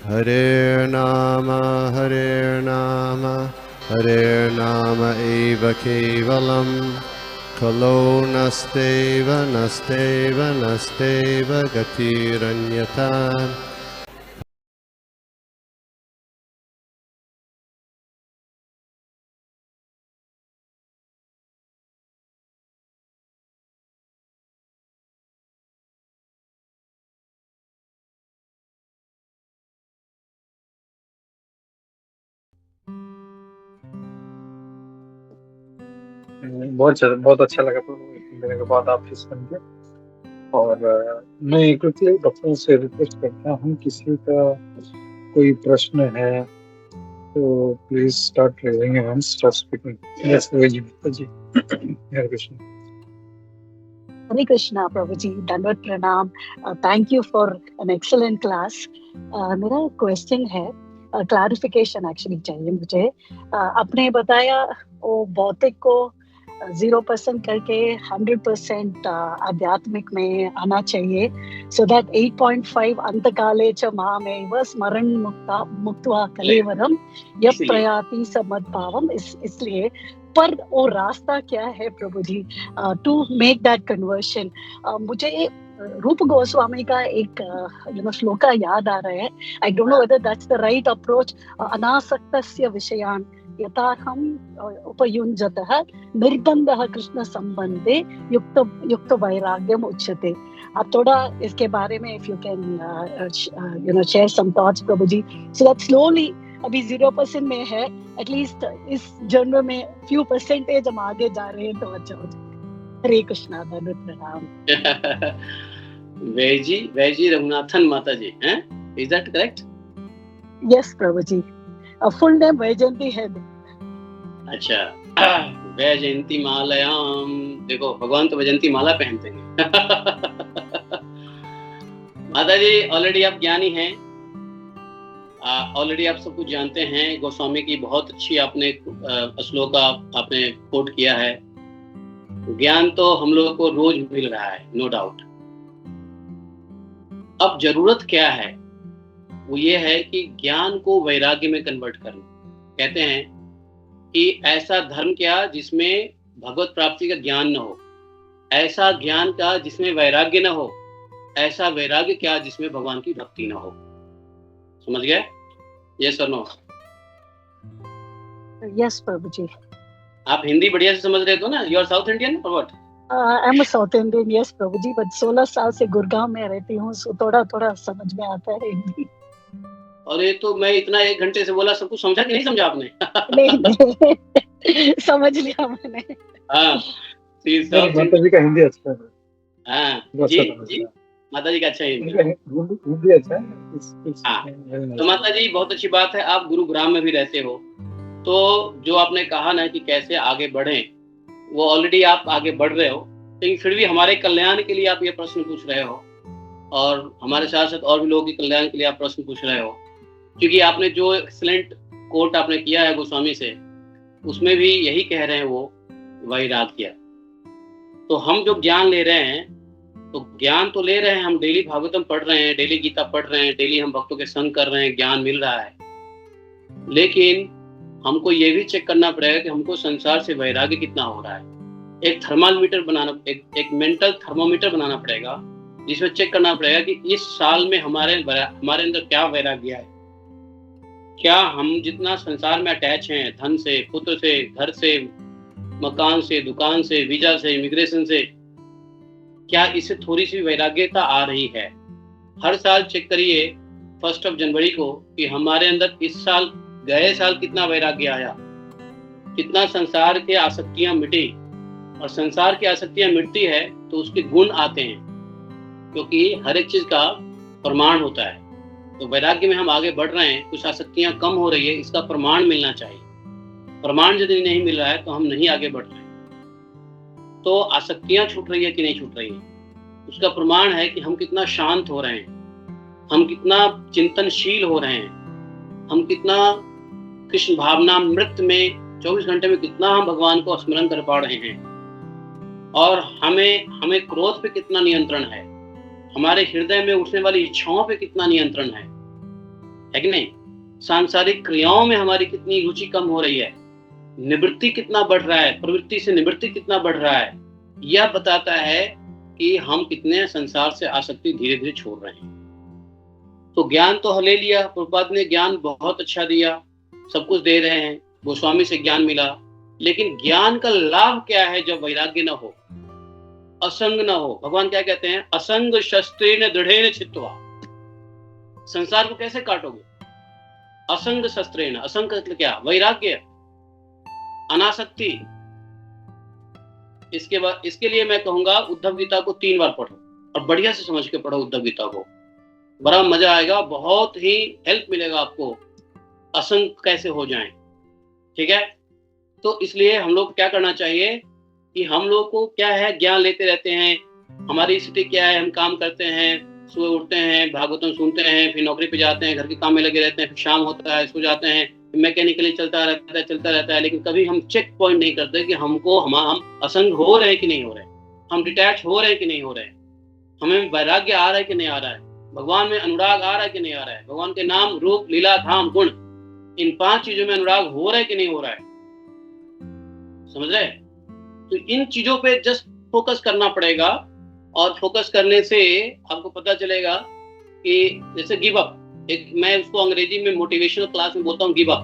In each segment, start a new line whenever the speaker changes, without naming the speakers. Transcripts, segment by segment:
Hare Nama eva kevalam, kalo nasteva nasteva nasteva gatiranyata.
बहुत अच्छा लगा प्रभु, इतने दिनों के बाद आप सुन के। और मैं क्विकली डॉक्टर से रिक्वेस्ट करता हूँ, किसी का कोई प्रश्न है तो please start raising your hands, start speaking. Yes जी, Hare Krishna.
Hare Krishna, Prabhuji. Dandavat pranam. Thank you for an excellent class. मेरा क्वेश्चन है, क्लैरिफिकेशन एक्चुअली चाहिए मुझे। आपने बताया वो भौतिक को 0% करके 100% आध्यात्मिक में आना चाहिए, सो दैट 8.5 अंतकाले च मामेव स्मरण मुक्त्वा कलेवरम यः प्रयाति स मद्भावम। इसलिए पर वो रास्ता क्या है प्रभु जी टू मेक दैट कन्वर्शन? मुझे रूप गोस्वामी का एक श्लोका याद आ रहा है। I don't know whether that's the right approach. अनासक्तस्य विषयान् यथाहम उपयुञ्जतः निर्बन्धः कृष्ण संबंधे युक्त वैराग्यम उच्यते। आप थोड़ा इसके बारे में if you can share some thoughts Prabhu ji, so that slowly अभी 0% में है, एटलीस्ट इस जन्म में फ्यू परसेंटेज हम आगे जा रहे हैं तो अच्छा हो जाए। हरे कृष्णा, धन्यवाद, प्रणाम।
वैजी रघुनाथन माता जी हैं, is that correct?
Yes Prabhu ji, full name Vaijayanti है।
अच्छा, वैजयंती मालयाम। देखो भगवान तो वैजयंती माला पहनते हैं। माता जी ऑलरेडी आप ज्ञानी हैं, ऑलरेडी आप सब कुछ जानते हैं। गोस्वामी की बहुत अच्छी आपने श्लोक आपने कोट किया है। ज्ञान तो हम लोगों को रोज मिल रहा है, नो डाउट। अब जरूरत क्या है? वो ये है कि ज्ञान को वैराग्य में कन्वर्ट करना। कहते हैं कि ऐसा धर्म क्या जिसमें भगवत प्राप्ति का ज्ञान न हो, ऐसा ज्ञान का जिसमें वैराग्य न हो, ऐसा वैराग्य क्या जिसमें भगवान की भक्ति न हो। समझ गए? यस और नो?
यस प्रभु जी।
आप हिंदी बढ़िया से समझ रहे हो ना? यू आर साउथ इंडियन और what?
I am a South Indian, yes Prabhu ji, but 16 साल से गुड़गांव में रहती हूँ, सो थोड़ा समझ में आता है हिंदी।
और ये तो मैं इतना 1 घंटे से बोला, सब कुछ समझा कि नहीं समझा आपने?
नहीं, समझ लिया मैंने।
हाँ,
माता जी का हिंदी अच्छा है।
हाँ जी, माता जी का अच्छा हिंदी
अच्छा है।
हाँ, तो माता जी बहुत अच्छी बात है, आप गुरुग्राम में भी रहते हो, तो जो आपने कहा ना कि कैसे आगे बढ़ें, वो ऑलरेडी आप आगे बढ़ रहे हो, लेकिन फिर भी हमारे कल्याण के लिए आप ये प्रश्न पूछ रहे हो, और हमारे साथ साथ और भी लोगों के कल्याण के लिए आप प्रश्न पूछ रहे हो, क्योंकि आपने जो एक्सीलेंट कोट आपने किया है गोस्वामी से, उसमें भी यही कह रहे हैं वो वैराग्य। तो हम जो ज्ञान ले रहे हैं, तो ज्ञान तो ले रहे हैं, हम डेली भागवतम पढ़ रहे हैं, डेली गीता पढ़ रहे हैं, डेली हम भक्तों के संग कर रहे हैं, ज्ञान मिल रहा है, लेकिन हमको ये भी चेक करना पड़ेगा कि हमको संसार से वैराग्य कितना हो रहा है। एक थर्मामीटर बनाना, एक मेंटल थर्मोमीटर बनाना पड़ेगा, जिसमें चेक करना पड़ेगा कि इस साल में हमारे अंदर क्या वैराग्य है। क्या हम जितना संसार में अटैच हैं, धन से, पुत्र से, घर से, मकान से, दुकान से, वीजा से, इमिग्रेशन से, क्या इससे थोड़ी सी वैराग्यता आ रही है? हर साल चेक करिए 1 जनवरी को कि हमारे अंदर इस साल, गए साल कितना वैराग्य आया, कितना संसार के आसक्तियां मिटी। और संसार की आसक्तियां मिटती है तो उसके गुण आते हैं, क्योंकि हर एक चीज का प्रमाण होता है। तो वैराग्य में हम आगे बढ़ रहे हैं, कुछ आसक्तियां कम हो रही है, इसका प्रमाण मिलना चाहिए। प्रमाण यदि नहीं मिल रहा है तो हम नहीं आगे बढ़ रहे हैं। तो आसक्तियां छूट रही है कि नहीं छूट रही है, उसका प्रमाण है कि हम कितना शांत हो रहे हैं, हम कितना चिंतनशील हो रहे हैं, हम कितना कृष्ण भावनामृत में 24 घंटे में कितना हम भगवान को स्मरण कर पा रहे हैं, और हमें क्रोध पे कितना नियंत्रण है, हमारे हृदय में उठने वाली इच्छाओं पे कितना नियंत्रण है। है कि नहीं? सांसारिक क्रियाओं में हमारी कितनी रुचि कम हो रही है, निवृत्ति कितना बढ़ रहा है, प्रवृत्ति से निवृत्ति कितना बढ़ रहा है, यह बताता है कि हम कितने संसार से आसक्ति धीरे धीरे छोड़ रहे हैं। तो ज्ञान तो ले लिया, प्रभुपाद ने ज्ञान बहुत अच्छा दिया, सब कुछ दे रहे हैं, गोस्वामी से ज्ञान मिला, लेकिन ज्ञान का लाभ क्या है जब वैराग्य न हो, असंग न हो? भगवान क्या कहते हैं? असंग शस्त्रेण दृढ़ेन छित्त्वा। संसार को कैसे काटोगे? असंग शस्त्रेण। असंग मतलब क्या? वैराग्य, अनासक्ति। इसके बाद इसके लिए मैं कहूंगा उद्धव गीता को 3 बार पढ़ो और बढ़िया से समझ के पढ़ो उद्धव गीता को, बड़ा मजा आएगा, बहुत ही हेल्प मिलेगा आपको असंग कैसे हो जाएं। ठीक है? तो इसलिए हम लोग क्या करना चाहिए कि हम लोग को क्या है, ज्ञान लेते रहते हैं, हमारी स्थिति क्या है, हम काम करते हैं, सुबह उठते हैं, भागवतम सुनते हैं, फिर नौकरी पे जाते हैं, घर के काम में लगे रहते हैं, फिर शाम होता है, सो जाते हैं, मैकेनिकली चलता रहता है, लेकिन कभी हम चेक पॉइंट नहीं करते कि हमको हम असंग हो रहे हैं कि नहीं हो रहे, हम डिटैच हो रहे हैं कि नहीं हो रहे, हमें वैराग्य आ रहा है कि नहीं आ रहा है, भगवान में अनुराग आ रहा है कि नहीं आ रहा है, भगवान के नाम, रूप, लीला, धाम, गुण, इन 5 चीजों में अनुराग हो रहा है कि नहीं हो रहा है। समझ रहे? तो इन चीजों पे जस्ट फोकस करना पड़ेगा, और फोकस करने से आपको पता चलेगा कि जैसे गिव अप, एक मैं उसको अंग्रेजी में मोटिवेशनल क्लास में बोलता हूँ गिव अप,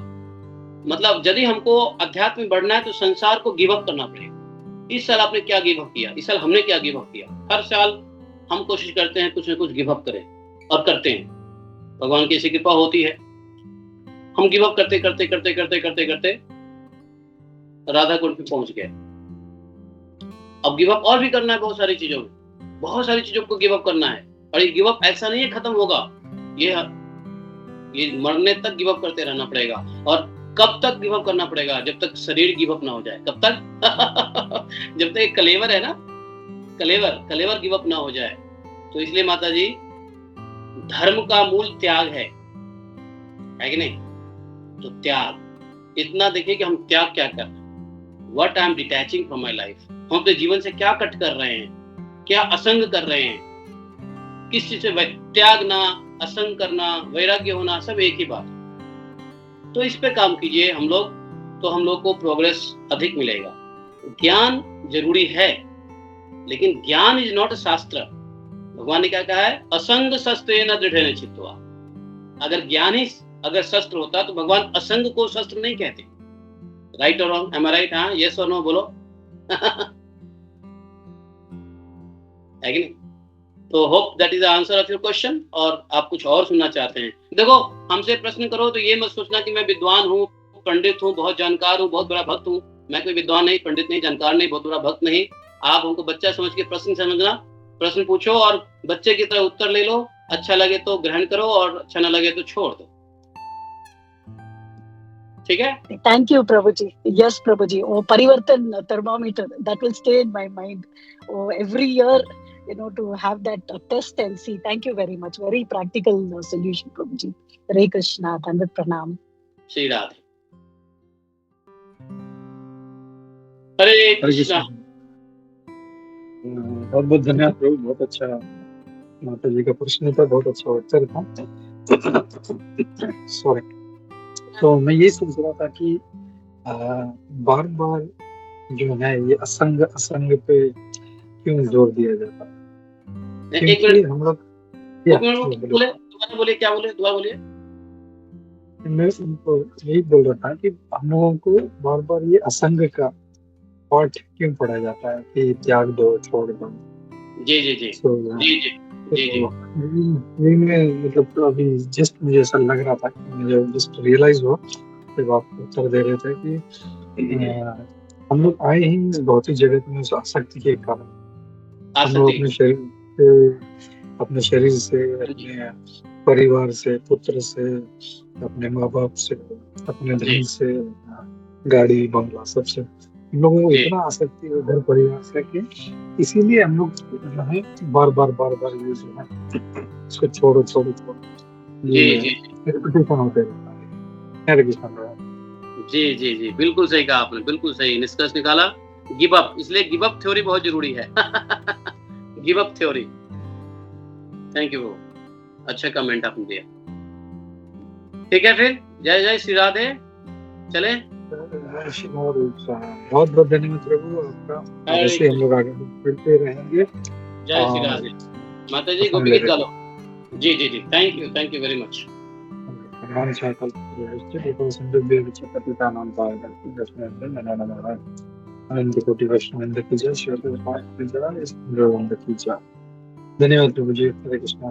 मतलब यदि हमको अध्यात्म में बढ़ना है तो संसार को गिव अप करना पड़ेगा। इस साल आपने क्या गिव अप किया? इस साल हमने क्या गिव अप किया? हर साल हम कोशिश करते हैं कुछ ना कुछ गिव अप करें, और करते हैं, भगवान की ऐसी कृपा होती है, हम गिव अप करते करते करते करते करते करते राधा कुंड पे पहुंच गए। अब गिव अप और भी करना है, बहुत सारी चीजों में, बहुत सारी चीजों को गिव अप करना है, और ये गिव अप ऐसा नहीं है खत्म होगा, ये मरने तक गिव अप करते रहना पड़ेगा। और कब तक गिव अप करना पड़ेगा? जब तक शरीर गिव अप ना हो जाए। कब तक? जब तक कलेवर है ना, कलेवर गिव अप ना हो जाए। तो इसलिए माता जी, धर्म का मूल त्याग है कि नहीं? तो त्याग, इतना देखिए कि हम त्याग क्या कर रहे हैं, what I M detaching from my life, हम अपने जीवन से क्या कट कर रहे हैं, क्या असंग कर रहे हैं, किस चीज से त्यागना, असंग करना, वैराग्य होना, सब एक ही बात। तो इस पे काम कीजिए हम लोग, तो हम लोग को प्रोग्रेस अधिक मिलेगा। ज्ञान जरूरी है, लेकिन ज्ञान इज नॉट अ शास्त्र। भगवान ने क्या कहा है? असंग शस्त्रेण दृढ़ेन छित्त्वा। अगर ज्ञान ही अगर शस्त्र होता तो भगवान असंग को शस्त्र नहीं कहते। राइट और रॉन्ग? एम आई राइट? हाँ, यस और नो बोलो। है कि नहीं? तो hope that is the answer of your question. और आप कुछ और सुनना चाहते हैं? देखो, हमसे प्रश्न करो तो ये मत सोचना कि मैं विद्वान हूँ, पंडित हूँ, बहुत जानकार हूँ, बहुत बड़ा भक्त हूँ। मैं कोई विद्वान नहीं, पंडित नहीं, जानकार नहीं, बहुत बड़ा भक्त नहीं। आप हमको बच्चा समझ के प्रश्न समझना, प्रश्न पूछो और बच्चे की तरह उत्तर ले लो। अच्छा लगे तो ग्रहण करो और अच्छा ना लगे तो छोड़ दो। ठीक है?
थैंक यू प्रभु जी। यस प्रभु जी, वो परिवर्तन thermometer that will stay in my mind every year, to have that test and see. Thank you very much. Very practical solution प्रभु जी। हरे कृष्णा, धन्यवाद, प्रणाम।
श्री राधे। हरे कृष्णा।
बहुत बहुत धन्यवाद प्रभु, बहुत अच्छा माता जी का प्रश्न था, बहुत अच्छा उत्तर था। सॉरी। तो मैं ये सोच रहा था कि बार बार जो है ये असंग पे क्यों जोर दिया जाता है?
एक मिनट,
हम लोग
दोबारा बोलिए, क्या बोले? दोबारा बोलिए।
मैं उनको यही बोल रहा था कि हम लोगों को बार बार ये असंग का पाठ क्यों पढ़ा जाता है कि त्याग दो, छोड़ दो।
जी जी जी जी जी जी जी।
ये मैं मतलब अभी जस्ट मुझे ऐसा लग रहा था कि मुझे जस्ट रियलाइज हुआ जब आप उत्तर दे रहे थे कि हम लोग आए ही भौतिक जगत में उस आसक्ति के कारण। हम लोग अपने शरीर से, अपने परिवार से, पुत्र से, अपने माँ बाप से, अपने धन से, गाड़ी बंगला, सबसे हम लोगों को इतना आसक्ति है घर परिवार से कि इसीलिए हम लोग जो है बार बार ये जो है इसको छोड़ो रिपीटेशन होते रहता है।
जी जी जी, बिल्कुल सही कहा आपने, बिल्कुल सही निष्कर्ष निकाला। गिव अप, इसलिए गिव अप थ्योरी बहुत जरूरी है। Give up theory. Thank you, अच्छा कमेंट आपने दिया। ठीक है फिर, जय जय श्री राधे, चले।
बहुत बहुत धन्यवाद प्रभु आपका। ऐसे हम लोग आगे बढ़ते रहेंगे।
जय श्री राधे। माता जी गोपी गीत गा लो। जी जी जी, थैंक यू वेरी मच।
अनंत कोटि वैष्णव की जय, शिव की जय। धन्यवाद प्रभु जी। हरे कृष्णा।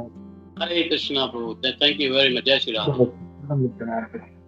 हरे कृष्णा प्रभु, थैंक यू वेरी मच। जय श्री राधे।